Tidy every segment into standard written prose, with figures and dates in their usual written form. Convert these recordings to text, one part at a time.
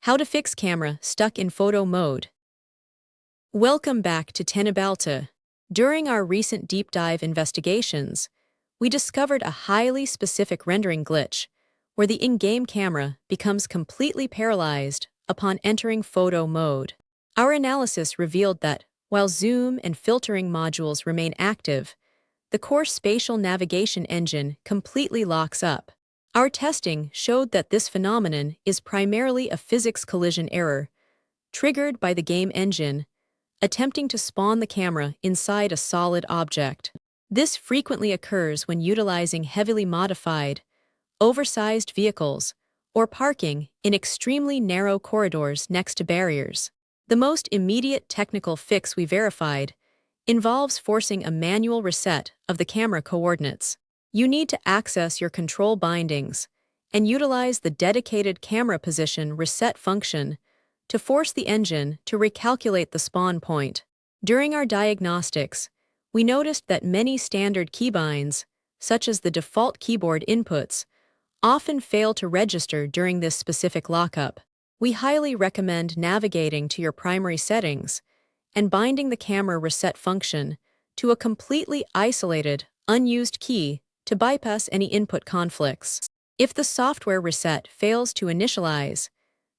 How to fix camera stuck in photo mode. Welcome back to Teknobalta. During our recent deep dive investigations, we discovered a highly specific rendering glitch where the in-game camera becomes completely paralyzed upon entering photo mode. Our analysis revealed that, while zoom and filtering modules remain active, the core spatial navigation engine completely locks up. Our testing showed that this phenomenon is primarily a physics collision error, triggered by the game engine, attempting to spawn the camera inside a solid object. This frequently occurs when utilizing heavily modified, oversized vehicles or parking in extremely narrow corridors next to barriers. The most immediate technical fix we verified involves forcing a manual reset of the camera coordinates. You need to access your control bindings and utilize the dedicated camera position reset function to force the engine to recalculate the spawn point. During our diagnostics, we noticed that many standard keybinds, such as the default keyboard inputs, often fail to register during this specific lockup. We highly recommend navigating to your primary settings and binding the camera reset function to a completely isolated, unused key to bypass any input conflicts. If the software reset fails to initialize,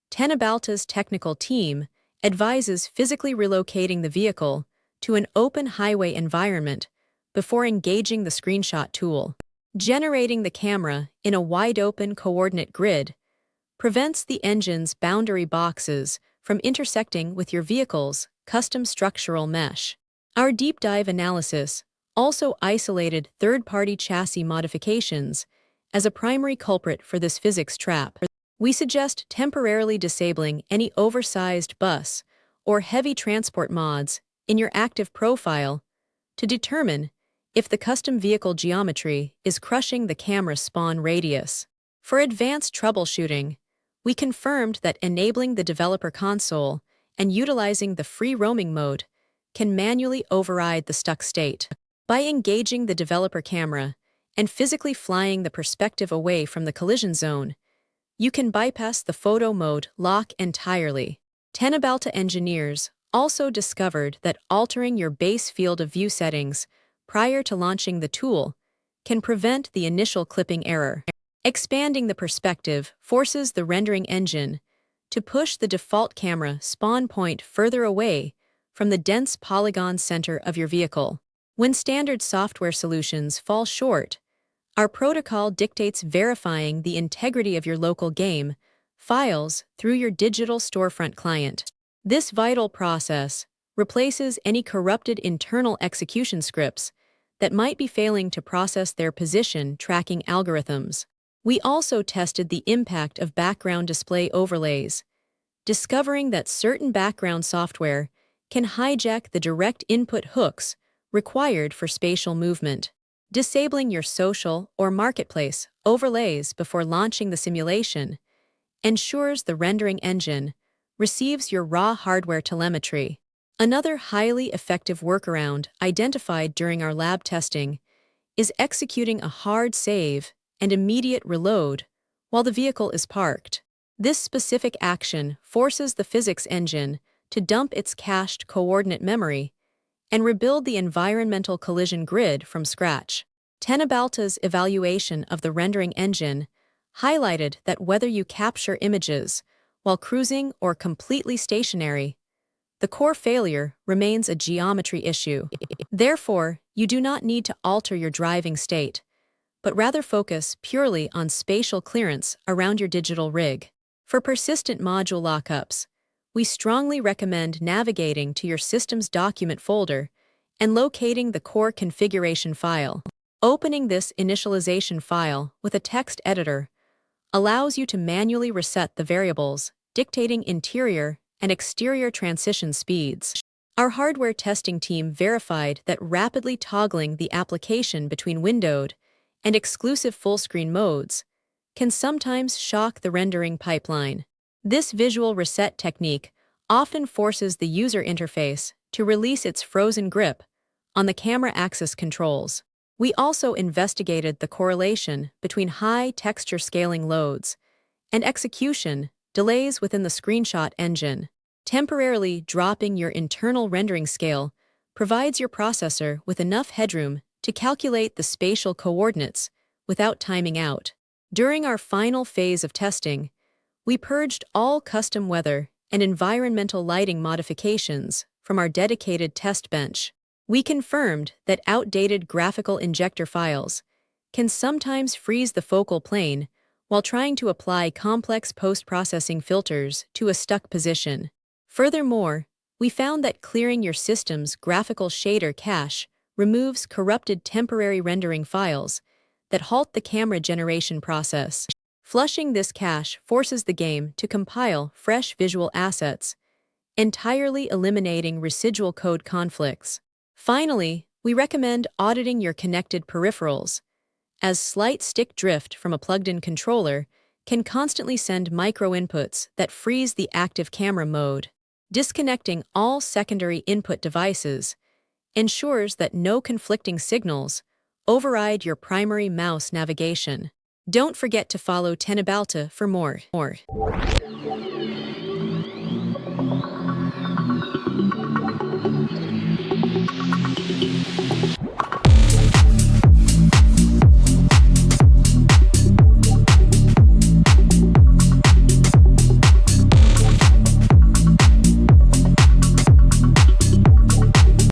Teknobalta's technical team advises physically relocating the vehicle to an open highway environment before engaging the screenshot tool. Generating the camera in a wide-open coordinate grid prevents the engine's boundary boxes from intersecting with your vehicle's custom structural mesh. Our deep dive analysis also isolated third-party chassis modifications as a primary culprit for this physics trap. We suggest temporarily disabling any oversized bus or heavy transport mods in your active profile to determine if the custom vehicle geometry is crushing the camera spawn radius. For advanced troubleshooting, we confirmed that enabling the developer console and utilizing the free roaming mode can manually override the stuck state. By engaging the developer camera and physically flying the perspective away from the collision zone, you can bypass the photo mode lock entirely. Teknobalta engineers also discovered that altering your base field of view settings prior to launching the tool can prevent the initial clipping error. Expanding the perspective forces the rendering engine to push the default camera spawn point further away from the dense polygon center of your vehicle. When standard software solutions fall short, our protocol dictates verifying the integrity of your local game files through your digital storefront client. This vital process replaces any corrupted internal execution scripts that might be failing to process their position tracking algorithms. We also tested the impact of background display overlays, discovering that certain background software can hijack the direct input hooks required for spatial movement. Disabling your social or marketplace overlays before launching the simulation ensures the rendering engine receives your raw hardware telemetry. Another highly effective workaround identified during our lab testing is executing a hard save and immediate reload while the vehicle is parked. This specific action forces the physics engine to dump its cached coordinate memory and rebuild the environmental collision grid from scratch. Teknobalta's evaluation of the rendering engine highlighted that whether you capture images while cruising or completely stationary, the core failure remains a geometry issue. Therefore, you do not need to alter your driving state, but rather focus purely on spatial clearance around your digital rig. For persistent module lockups, we strongly recommend navigating to your system's document folder and locating the core configuration file. Opening this initialization file with a text editor allows you to manually reset the variables, dictating interior and exterior transition speeds. Our hardware testing team verified that rapidly toggling the application between windowed and exclusive full-screen modes can sometimes shock the rendering pipeline. This visual reset technique often forces the user interface to release its frozen grip on the camera axis controls. We also investigated the correlation between high texture scaling loads and execution delays within the screenshot engine. Temporarily dropping your internal rendering scale provides your processor with enough headroom to calculate the spatial coordinates without timing out. During our final phase of testing, we purged all custom weather and environmental lighting modifications from our dedicated test bench. We confirmed that outdated graphical injector files can sometimes freeze the focal plane while trying to apply complex post-processing filters to a stuck position. Furthermore, we found that clearing your system's graphical shader cache removes corrupted temporary rendering files that halt the camera generation process. Flushing this cache forces the game to compile fresh visual assets, entirely eliminating residual code conflicts. Finally, we recommend auditing your connected peripherals, as slight stick drift from a plugged-in controller can constantly send micro-inputs that freeze the active camera mode. Disconnecting all secondary input devices ensures that no conflicting signals override your primary mouse navigation. Don't forget to follow Teknobalta for more.